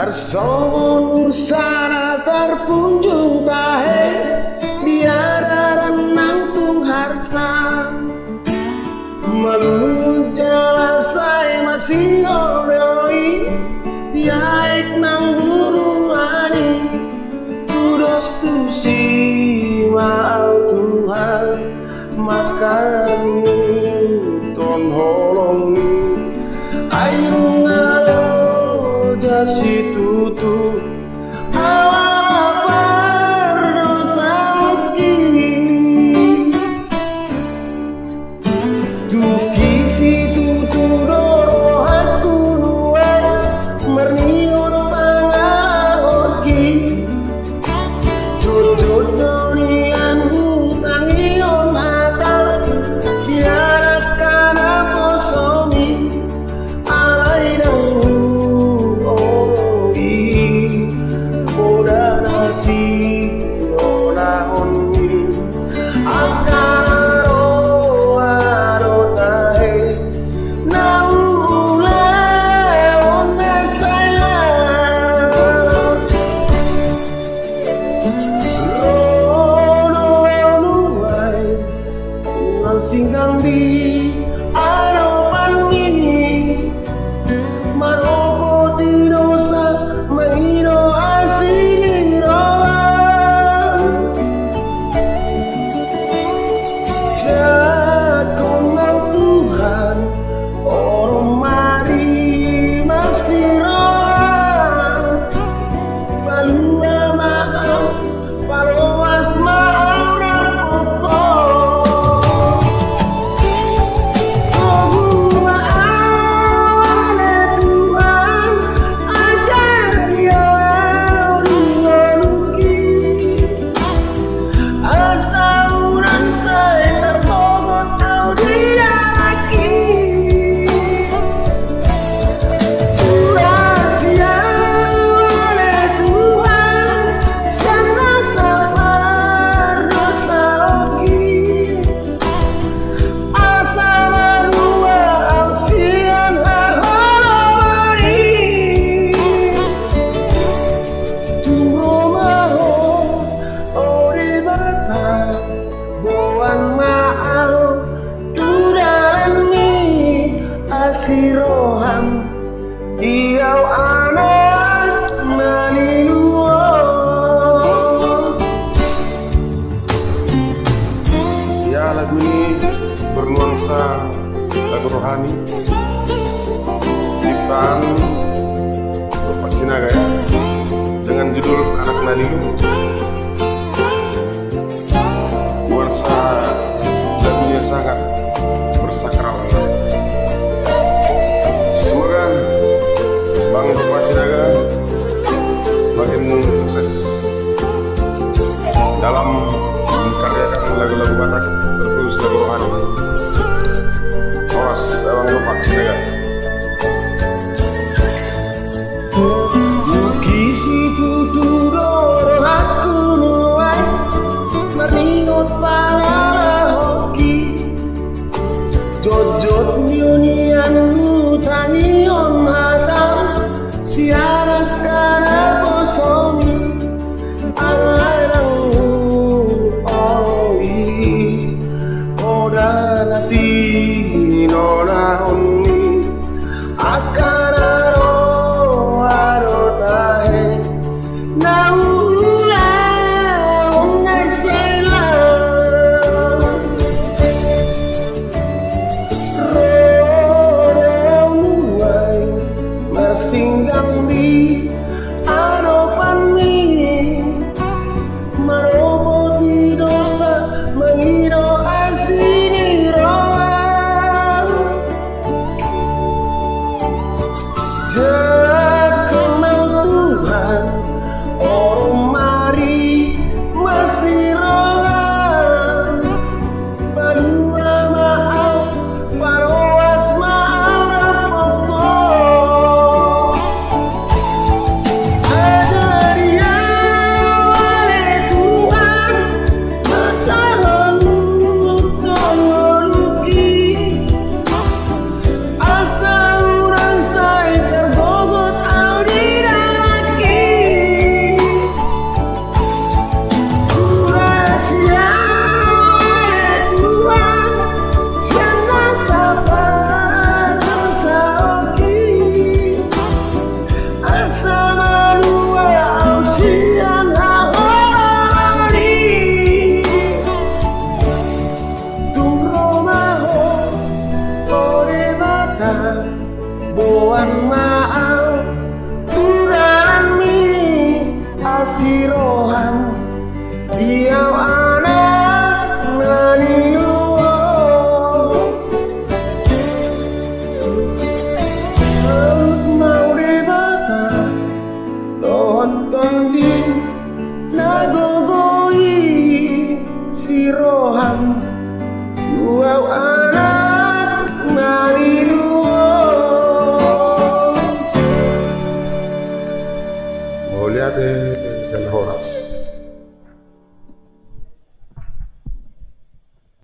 Arson ursana terpunjung tahe biara renang tung harsa malu jala saya masih ngoroi yaik nang burung ani kudos tu si maaf Tuhan makan ton holongi ayu ngalo jasi tutu awal berdosa tuki si tutu dorohanku nuai merniut pangahoki jujur donian tangion mata biarkan aku somi alai dahulu oi boda nati nona honi akaro arotae naule onde saya singgang di aropan ini marobo di dosa mahino asini rohan jakonang Tuhan orang mari mesti rohan palua maaf paloas maaf rapokok siroham diau anak LILU. Ya, lagu ini bernuansa lagu rohani ciptaan Bapak SINAGA ya, dengan judul Anak LILU. Nuansa lagunya sangat bersakral. Bang Bapak SINAGA semakin sukses dalam mengkaryakan lagu-lagu Batak terkhusus lagu rohani. Awas Bang Bapak SINAGA. Kisi tutu dorohaku nuai meringot pangahoki jojot nyunian tangion mata siaran kana bosomi alarang oi oda nati nona onni akararo arotahe naula onna sela sirohan wow anak LILU. Mau lihat dan horas.